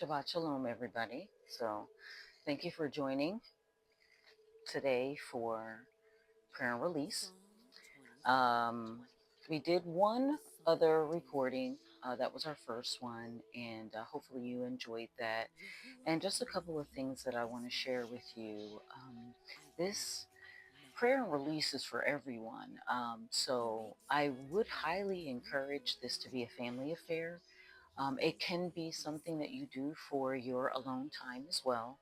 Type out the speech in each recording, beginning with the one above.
Shabbat Shalom, everybody. So, thank you for joining today for prayer and release. Um, we did one other recording. That was our first one, and hopefully you enjoyed that. And just a couple of things that I want to share with you. This prayer and release is for everyone. So, I would highly encourage this to be a family affair. It can be something that you do for your alone time as well.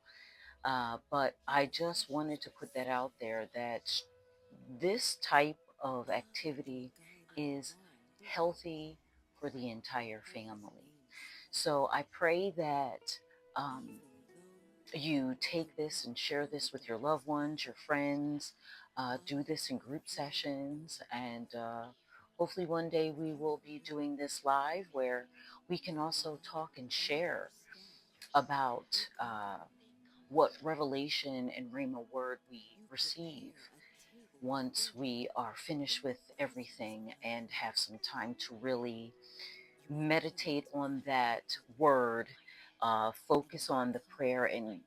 But I just wanted to put that out there that this type of activity is healthy for the entire family. So I pray that um, you take this and share this with your loved ones, your friends, do this in group sessions, and hopefully one day we will be doing this live where we can also talk and share about what revelation and Rhema word we receive once we are finished with everything and have some time to really meditate on that word, focus on the prayer and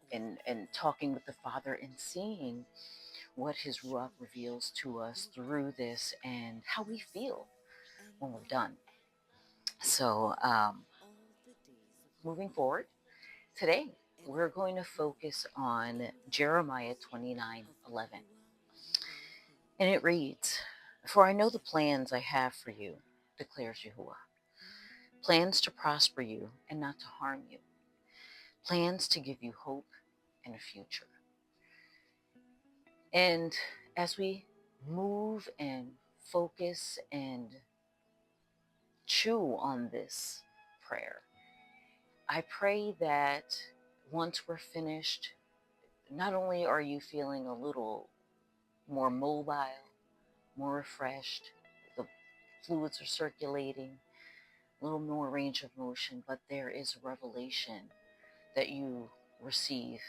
talking with the Father and seeing what His Ruach reveals to us through this and how we feel when we're done. So, moving forward, today we're going to focus on Jeremiah 29:11. And it reads, "For I know the plans I have for you, declares Yahuwah, plans to prosper you and not to harm you, plans to give you hope and a future." And as we move and focus and chew on this prayer, I pray that once we're finished, not only are you feeling a little more mobile, more refreshed, the fluids are circulating, a little more range of motion, but there is revelation that you receive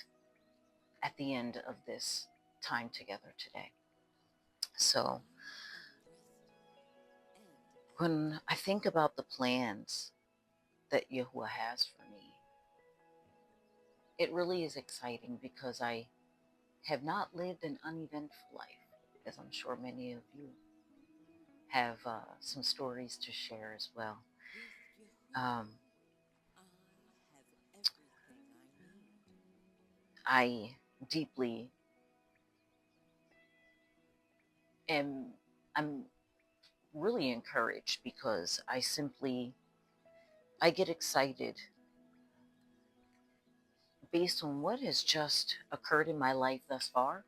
at the end of this time together today. So when I think about the plans that Yahuwah has for me, it really is exciting because I have not lived an uneventful life, as I'm sure many of you have some stories to share as well. I deeply I'm really encouraged because I get excited based on what has just occurred in my life thus far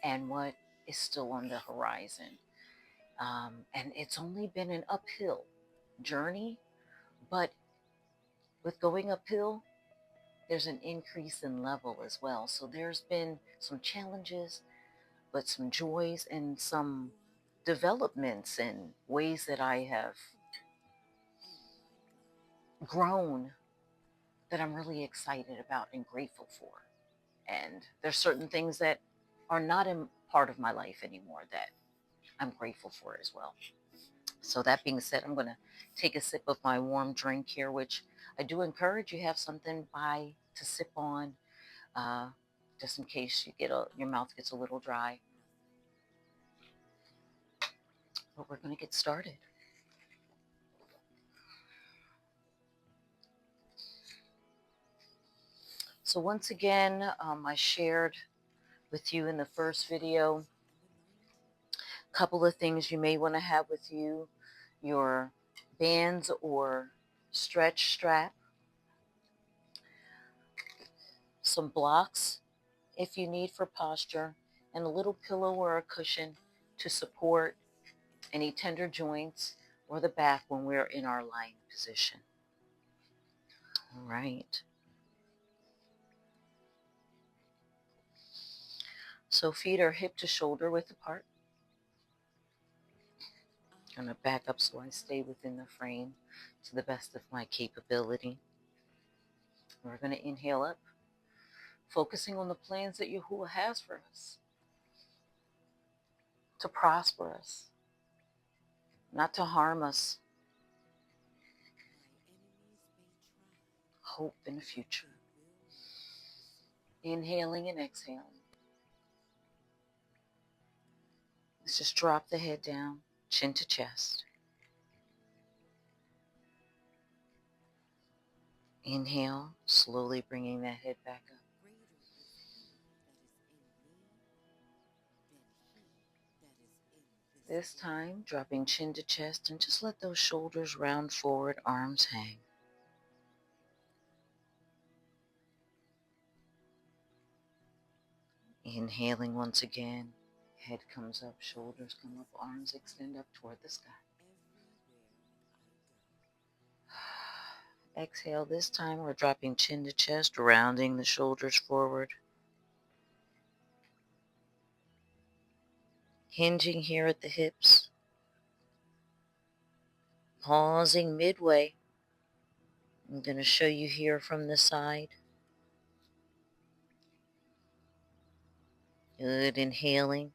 and what is still on the horizon. And it's only been an uphill journey, but with going uphill, there's an increase in level as well. So there's been some challenges, but some joys and some developments and ways that I have grown that I'm really excited about and grateful for. And there's certain things that are not in part of my life anymore that I'm grateful for as well. So that being said, I'm going to take a sip of my warm drink here, which I do encourage you have something by to sip on, just in case your mouth gets a little dry. But we're going to get started. So once again, I shared with you in the first video a couple of things you may want to have with you: your bands or stretch strap, some blocks if you need for posture, and a little pillow or a cushion to support any tender joints or the back when we're in our lying position. All right. So feet are hip to shoulder width apart. I'm going to back up so I stay within the frame to the best of my capability. We're going to inhale up, focusing on the plans that Yahuwah has for us, to prosper us, not to harm us. hope and a future. Inhaling and exhaling. Let's just drop the head down, chin to chest. Inhale, slowly bringing that head back up. This time, dropping chin to chest, and just let those shoulders round forward, arms hang. Inhaling once again, head comes up, shoulders come up, arms extend up toward the sky. Exhale, this time we're dropping chin to chest, rounding the shoulders forward. Hinging here at the hips. Pausing midway. I'm going to show you here from the side. Good, inhaling.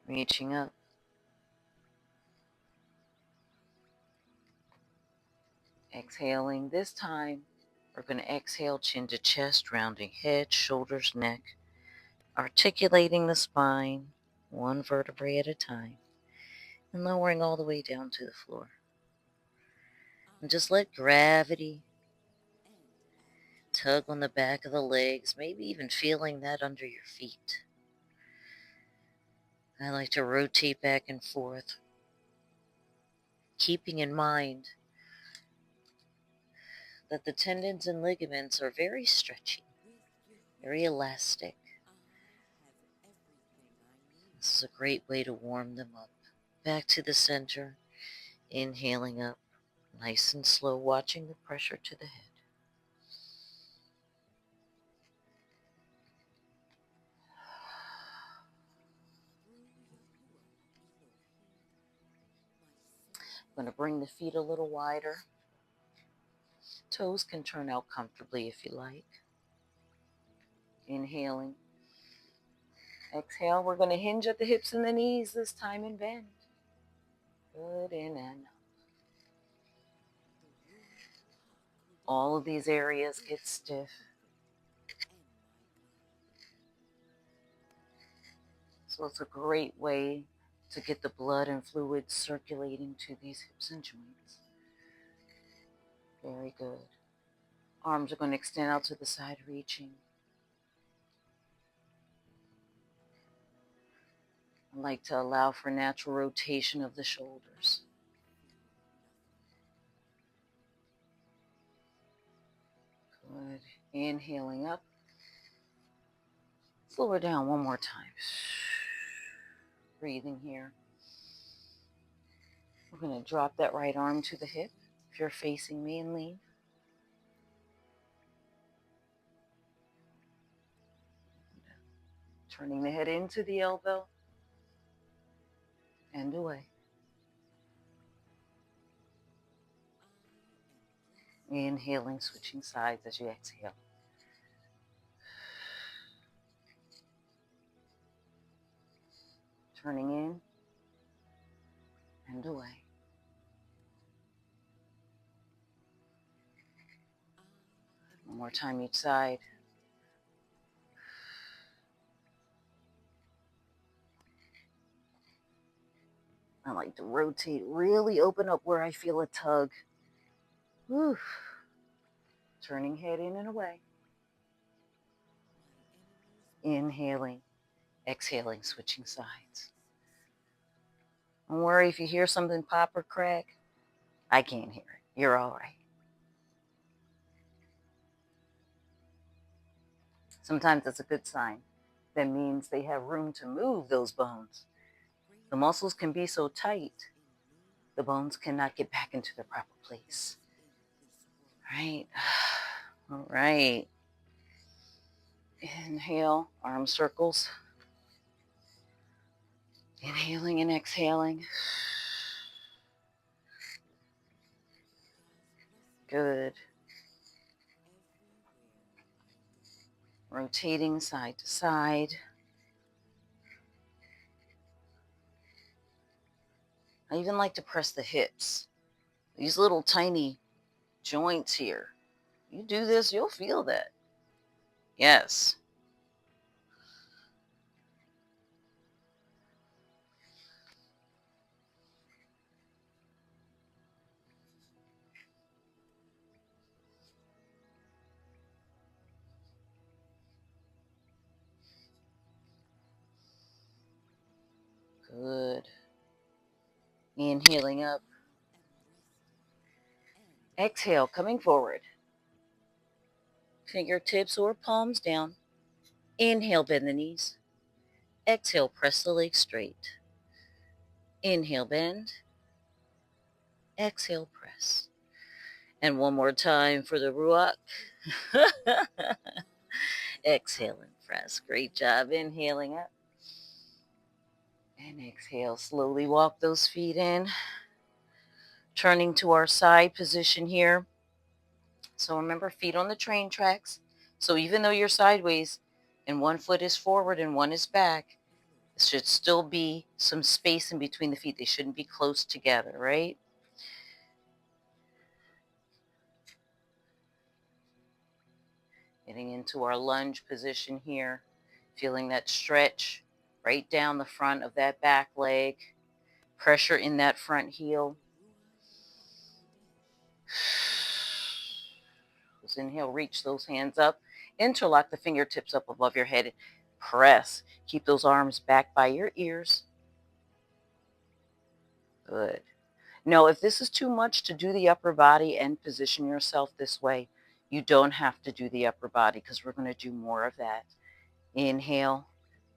Reaching up. Exhaling. This time, we're going to exhale, chin to chest, rounding head, shoulders, neck. Articulating the spine, one vertebrae at a time. And lowering all the way down to the floor. And just let gravity tug on the back of the legs, maybe even feeling that under your feet. I like to rotate back and forth, keeping in mind that the tendons and ligaments are very stretchy, very elastic. This is a great way to warm them up. Back to the center, inhaling up, nice and slow, watching the pressure to the head. I'm going to bring the feet a little wider. Toes can turn out comfortably if you like. Inhaling. Exhale, we're going to hinge at the hips and the knees this time and bend. Good, in and up. All of these areas get stiff. So it's a great way to get the blood and fluids circulating to these hips and joints. Very good. Arms are going to extend out to the side, reaching. I like to allow for natural rotation of the shoulders. Good. Inhaling up. Slow her down one more time. Breathing here. We're going to drop that right arm to the hip. If you're facing me, and lean. Turning the head into the elbow and away. Inhaling, switching sides as you exhale. Turning in and away. One more time each side. I like to rotate, really open up where I feel a tug. Whew. Turning head in and away. Inhaling, exhaling, switching sides. Don't worry if you hear something pop or crack. I can't hear it. You're all right. Sometimes it's a good sign. That means they have room to move those bones. The muscles can be so tight, the bones cannot get back into their proper place. Right? All right. Inhale, arm circles. Inhaling and exhaling. Good. Rotating side to side. I even like to press the hips. These little tiny joints here. You do this, you'll feel that. Yes. Good. Inhaling up. Exhale, coming forward. Fingertips or palms down. Inhale, bend the knees. Exhale, press the legs straight. Inhale, bend. Exhale, press. And one more time for the YAHUAH. Exhale and press. Great job. Inhaling up. And exhale. Slowly walk those feet in. Turning to our side position here. So remember, feet on the train tracks. So even though you're sideways and one foot is forward and one is back, there should still be some space in between the feet. They shouldn't be close together, right? Getting into our lunge position here. Feeling that stretch right down the front of that back leg. Pressure in that front heel. Let's inhale, reach those hands up. Interlock the fingertips up above your head. Press. Keep those arms back by your ears. Good. Now, if this is too much to do the upper body and position yourself this way, you don't have to do the upper body because we're going to do more of that. Inhale.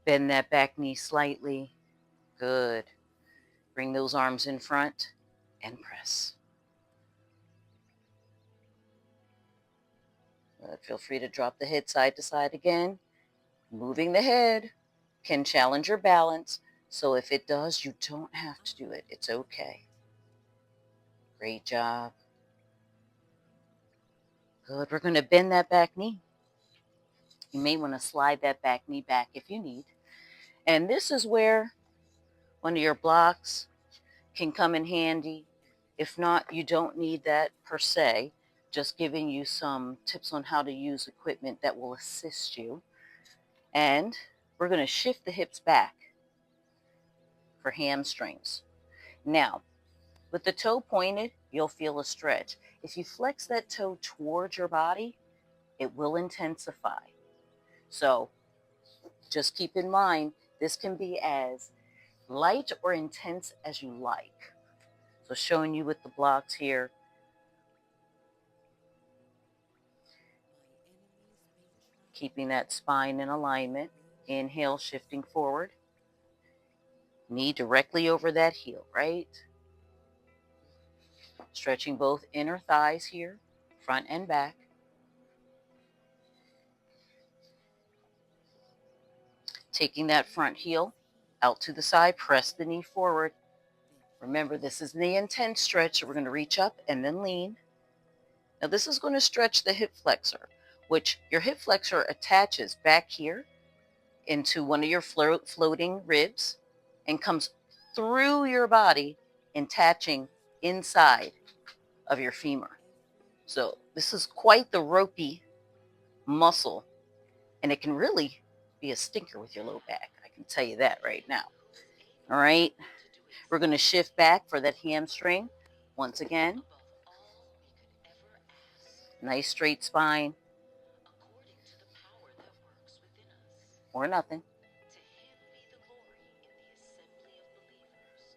Bend that back knee slightly. Good. Bring those arms in front and press. Good. Feel free to drop the head side to side again. Moving the head can challenge your balance. So if it does, you don't have to do it. It's okay. Great job. Good. We're going to bend that back knee. You may want to slide that back knee back if you need. And this is where one of your blocks can come in handy. If not, you don't need that per se. Just giving you some tips on how to use equipment that will assist you. And we're going to shift the hips back for hamstrings. Now, with the toe pointed, you'll feel a stretch. If you flex that toe towards your body, it will intensify. So just keep in mind, this can be as light or intense as you like. So showing you with the blocks here. Keeping that spine in alignment. Inhale, shifting forward. Knee directly over that heel, right? Stretching both inner thighs here, front and back. Taking that front heel out to the side, press the knee forward. Remember, this is the intense stretch, so we're going to reach up and then lean. Now this is going to stretch the hip flexor, which your hip flexor attaches back here into one of your floating ribs and comes through your body, attaching inside of your femur. So this is quite the ropey muscle, and it can really be a stinker with your low back. I can tell you that right now. All right. We're going to shift back for that hamstring. Once again, nice straight spine. Or nothing.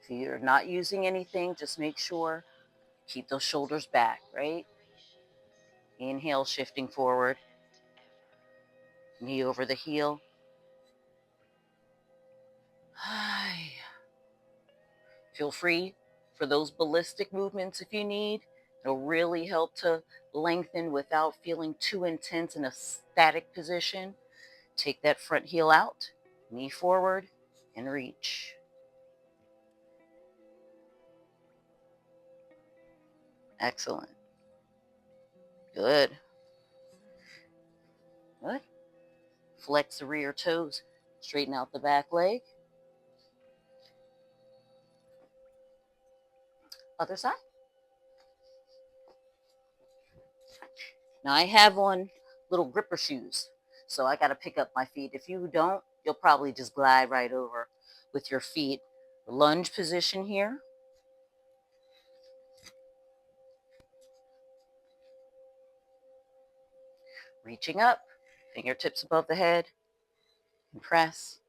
If you're not using anything, just make sure keep those shoulders back, right? Inhale, shifting forward. Knee over the heel. Feel free for those ballistic movements if you need. It'll really help to lengthen without feeling too intense in a static position. Take that front heel out, knee forward, and reach. Excellent. Good. Good. Flex the rear toes. Straighten out the back leg. Other side. Now I have on little gripper shoes, so I got to pick up my feet. If you don't, you'll probably just glide right over with your feet. Lunge position here. Reaching up, fingertips above the head, and press.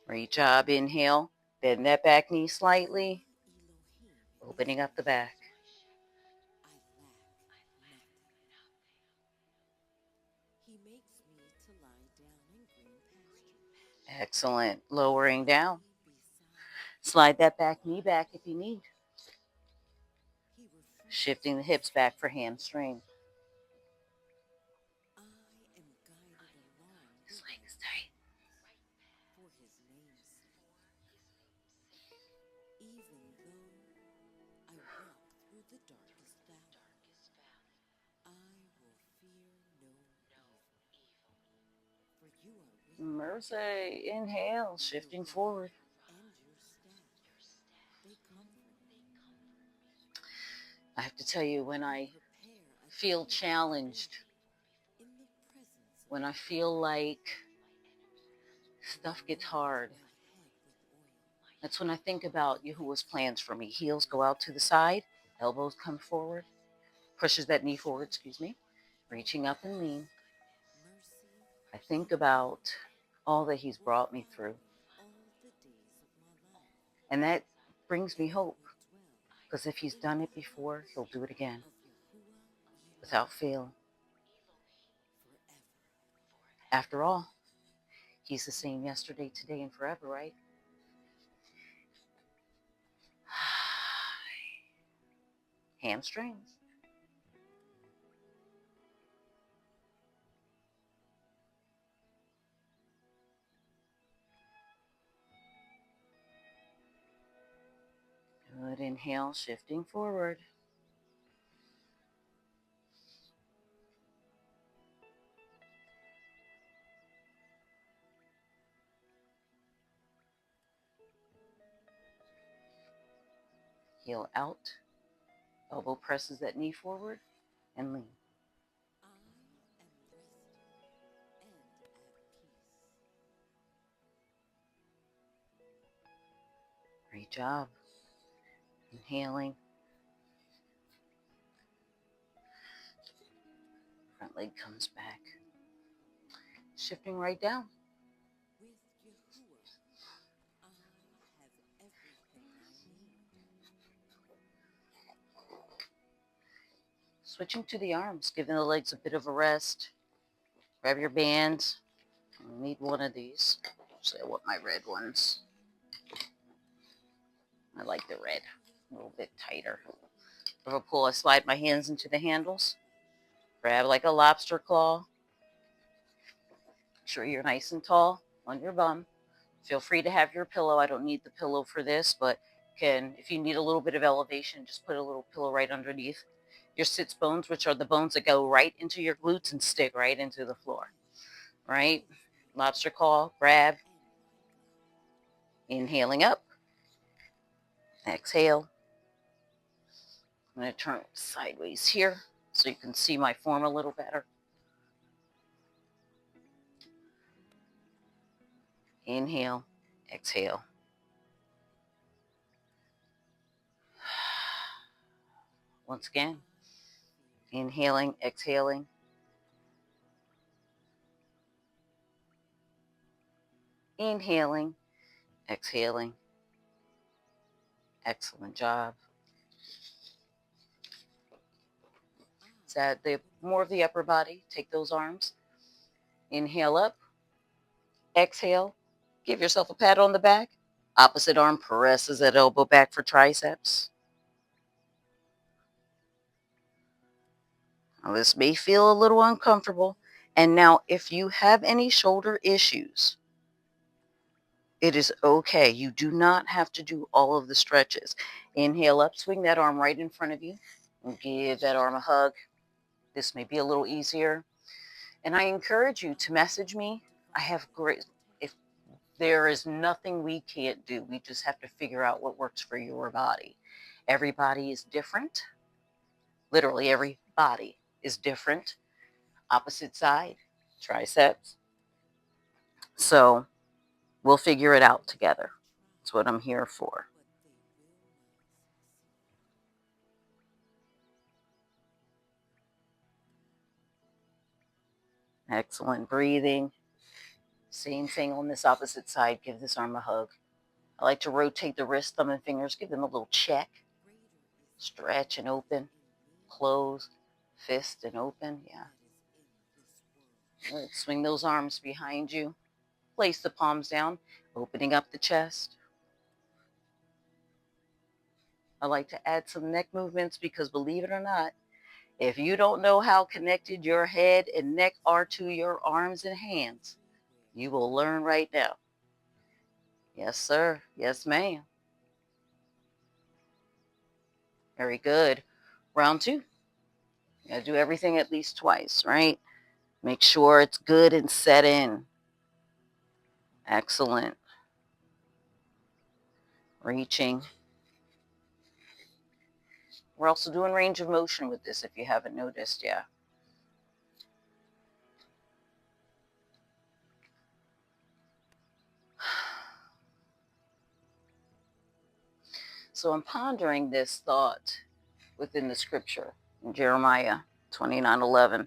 Great job. Inhale. Bend that back knee slightly, opening up the back. Excellent. Lowering down. Slide that back knee back if you need. Shifting the hips back for hamstring. This leg is tight. Mercy. Inhale, shifting forward. I have to tell you, when I feel challenged, when I feel like stuff gets hard, that's when I think about Yahuwah's plans for me. Heels go out to the side, elbows come forward, pushes that knee forward, reaching up and lean. I think about all that he's brought me through. And that brings me hope, because if he's done it before, he'll do it again without fail. After all, he's the same yesterday, today, and forever, right? Hamstrings. Good. Inhale, shifting forward. Heel out. Elbow presses that knee forward and lean. Great job. Inhaling. Front leg comes back. Shifting right down. Switching to the arms, giving the legs a bit of a rest. Grab your bands. I need one of these. Actually, I want my red ones. I like the red. A little bit tighter. For a pull, I slide my hands into the handles. Grab like a lobster claw. Make sure you're nice and tall on your bum. Feel free to have your pillow. I don't need the pillow for this, but if you need a little bit of elevation, just put a little pillow right underneath your sits bones, which are the bones that go right into your glutes and stick right into the floor. Right? Lobster claw, grab. Inhaling up. Exhale. I'm going to turn sideways here so you can see my form a little better. Inhale, exhale. Once again, inhaling, exhaling. Inhaling, exhaling. Excellent job. Is that more of the upper body? Take those arms. Inhale up. Exhale. Give yourself a pat on the back. Opposite arm presses that elbow back for triceps. Now, this may feel a little uncomfortable. And now, if you have any shoulder issues, it is okay. You do not have to do all of the stretches. Inhale up, swing that arm right in front of you, and give that arm a hug. This may be a little easier. And I encourage you to message me I have great, if there is nothing we can't do, we just have to figure out what works for your body. Everybody is different. Literally, every body is different. Opposite side, triceps. So we'll figure it out together. That's what I'm here for. Excellent breathing. Same thing on this opposite side. Give this arm a hug. I like to rotate the wrist, thumb, and fingers. Give them a little check. Stretch and open. Close. Fist and open. Yeah. Good. Swing those arms behind you. Place the palms down, opening up the chest. I like to add some neck movements because, believe it or not, if you don't know how connected your head and neck are to your arms and hands, you will learn right now. Yes, sir. Yes, ma'am. Very good. Round two. You gotta do everything at least twice, right? Make sure it's good and set in. Excellent. Reaching. We're also doing range of motion with this if you haven't noticed yet. So I'm pondering this thought within the scripture in Jeremiah 29:11,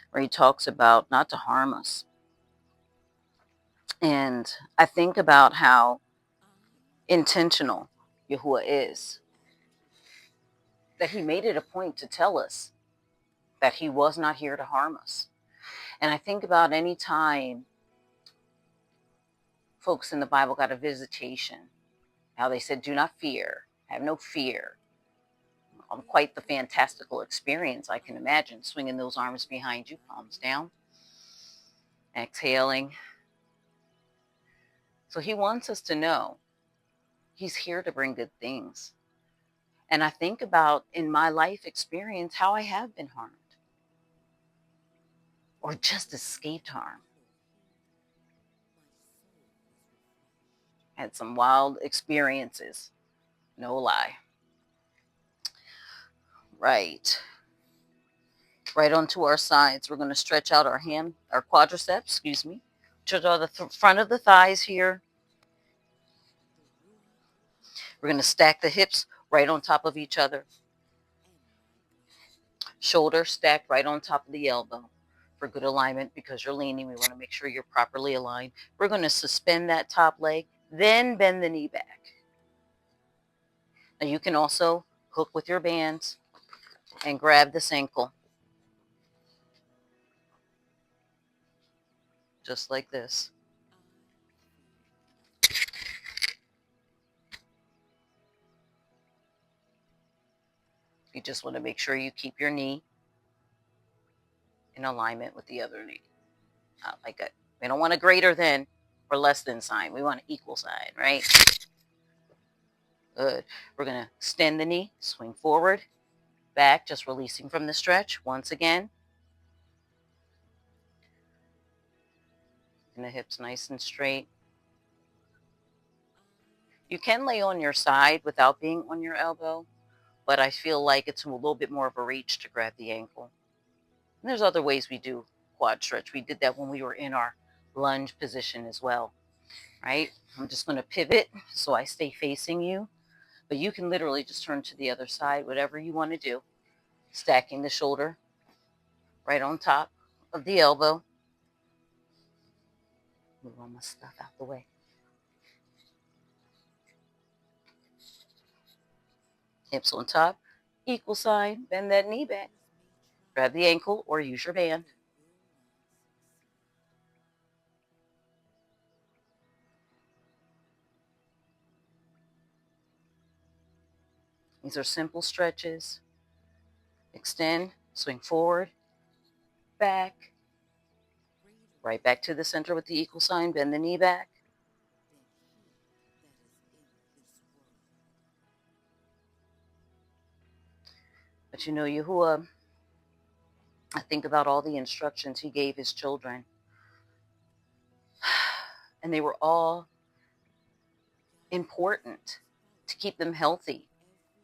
where he talks about not to harm us. And I think about how intentional Yahuwah is, that he made it a point to tell us that he was not here to harm us. And I think about any time folks in the Bible got a visitation, how they said, do not fear, have no fear. Quite the fantastical experience, I can imagine, swinging those arms behind you, palms down, exhaling. So he wants us to know he's here to bring good things. And I think about in my life experience how I have been harmed or just escaped harm. Had some wild experiences, no lie. Right. Right onto our sides. We're going to stretch out our quadriceps, excuse me. Stretch out the front of the thighs here. We're going to stack the hips right on top of each other. Shoulder stacked right on top of the elbow for good alignment. Because you're leaning, we want to make sure you're properly aligned. We're going to suspend that top leg, then bend the knee back. Now you can also hook with your bands and grab this ankle. Just like this. You just want to make sure you keep your knee in alignment with the other knee. Like a, we don't want a greater than or less than sign. We want an equal sign, right? Good. We're going to extend the knee, swing forward, back, just releasing from the stretch. Once again. And the hips nice and straight. You can lay on your side without being on your elbow, but I feel like it's a little bit more of a reach to grab the ankle. And there's other ways we do quad stretch. We did that when we were in our lunge position as well, right? I'm just going to pivot so I stay facing you, but you can literally just turn to the other side, whatever you want to do. Stacking the shoulder right on top of the elbow. Move all my stuff out the way. Hips on top, equal sign, bend that knee back. Grab the ankle or use your band. These are simple stretches. Extend, swing forward, back, right back to the center with the equal sign, bend the knee back. But you know, Yahuwah, I think about all the instructions he gave his children. And they were all important to keep them healthy,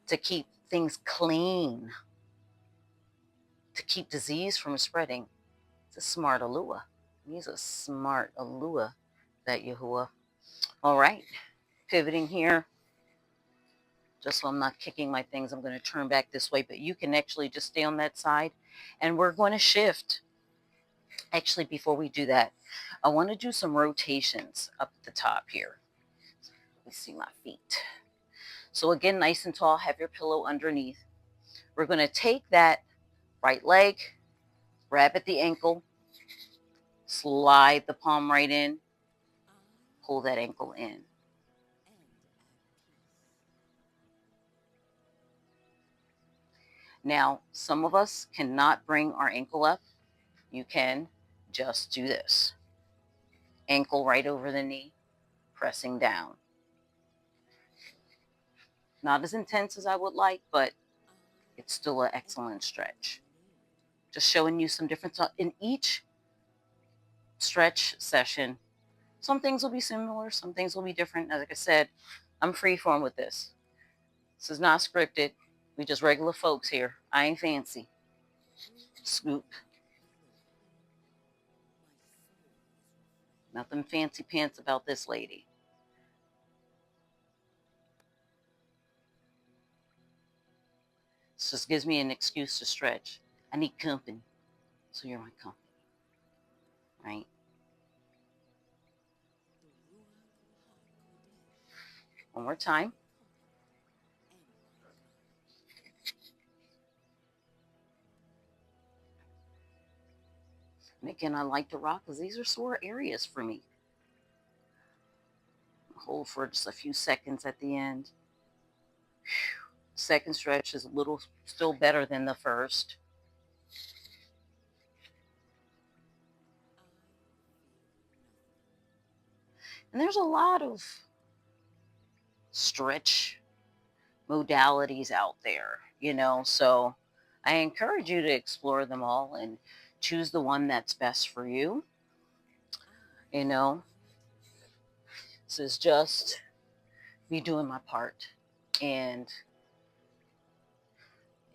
to keep things clean, to keep disease from spreading. It's a smart Alua. He's a smart Alua, that Yahuwah. All right, pivoting here. Just so I'm not kicking my things, I'm going to turn back this way, but you can actually just stay on that side, and we're going to shift. Actually, before we do that, I want to do some rotations up at the top here. Let me see my feet. So again, nice and tall, have your pillow underneath. We're going to take that right leg, grab at the ankle, slide the palm right in, pull that ankle in. Now, some of us cannot bring our ankle up. You can just do this. Ankle right over the knee, pressing down. Not as intense as I would like, but it's still an excellent stretch. Just showing you some different stuff. In each stretch session, some things will be similar, some things will be different. Like I said, I'm free form with this. This is not scripted. We just regular folks here. I ain't fancy. Scoop. Nothing fancy pants about this lady. This just gives me an excuse to stretch. I need company. So you're my company. Right? One more time. And again, I like to rock because these are sore areas for me. Hold for just a few seconds at the end. Second stretch is a little still better than the first. And there's a lot of stretch modalities out there, so I encourage you to explore them all and choose the one that's best for you. This is just me doing my part. And,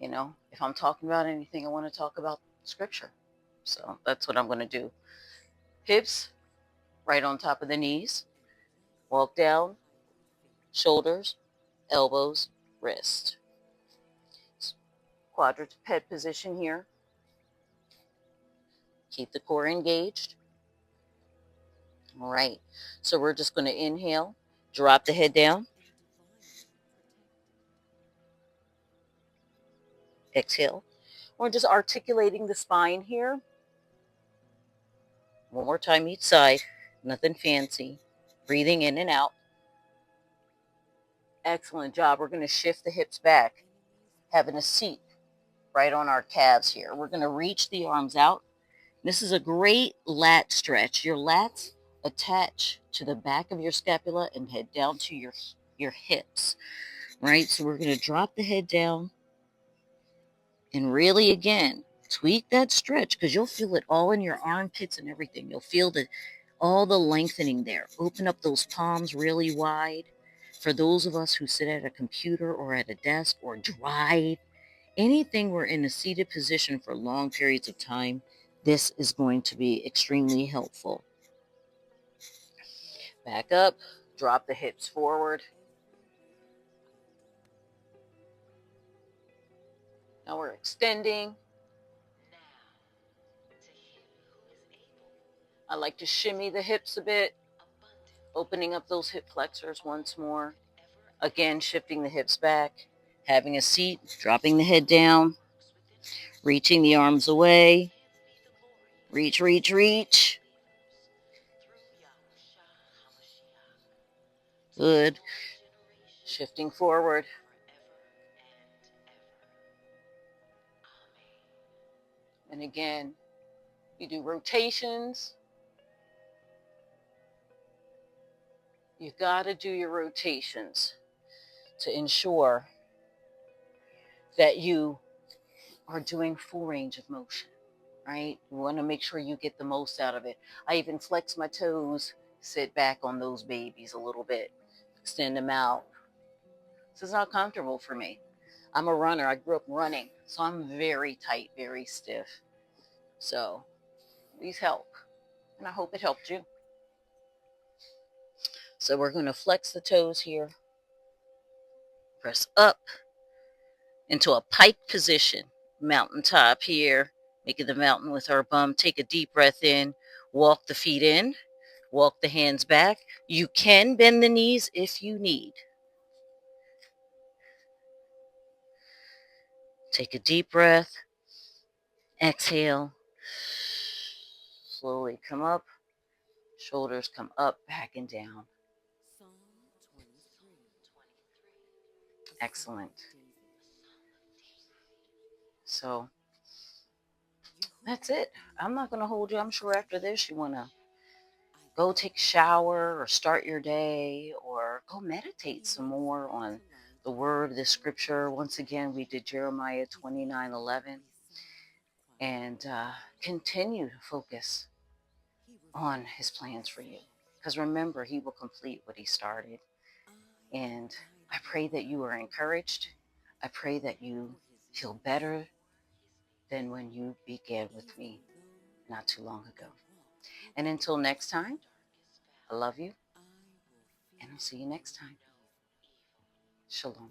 if I'm talking about anything, I want to talk about scripture. So that's what I'm going to do. Hips right on top of the knees. Walk down, shoulders, elbows, wrist. Quadruped position here. Keep the core engaged. All right. So we're just going to inhale, drop the head down. Exhale. We're just articulating the spine here. One more time each side. Nothing fancy. Breathing in and out. Excellent job. We're going to shift the hips back, having a seat right on our calves here. We're going to reach the arms out. This is a great lat stretch. Your lats attach to the back of your scapula and head down to your hips, right? So we're going to drop the head down and really, again, tweak that stretch because you'll feel it all in your armpits and everything. You'll feel all the lengthening there. Open up those palms really wide. For those of us who sit at a computer or at a desk or drive, anything we're in a seated position for long periods of time, this is going to be extremely helpful. Back up, drop the hips forward. Now we're extending. I like to shimmy the hips a bit, opening up those hip flexors once more. Again, shifting the hips back, having a seat, dropping the head down, reaching the arms away. Reach, reach, reach. Good. Shifting forward. And again, you do rotations. You got to do your rotations to ensure that you are doing full range of motion, right? You want to make sure you get the most out of it. I even flex my toes sit back on those babies a little bit, extend them out. This is not comfortable for me. I'm a runner. I grew up running, so I'm very tight, very stiff. So these help, and I hope it helped you. So we're going to flex the toes here, press up into a pike position, mountaintop here, making the mountain with our bum. Take a deep breath in, walk the feet in, walk the hands back. You can bend the knees if you need. Take a deep breath, exhale, slowly come up, shoulders come up, back and down. Excellent. So that's it. I'm not going to hold you. I'm sure after this you want to go take a shower or start your day or go meditate some more on the word, the scripture. Once again, we did Jeremiah 29:11, and continue to focus on his plans for you. Because remember, he will complete what he started. And I pray that you are encouraged. I pray that you feel better than when you began with me not too long ago. And until next time, I love you, and I'll see you next time. Shalom.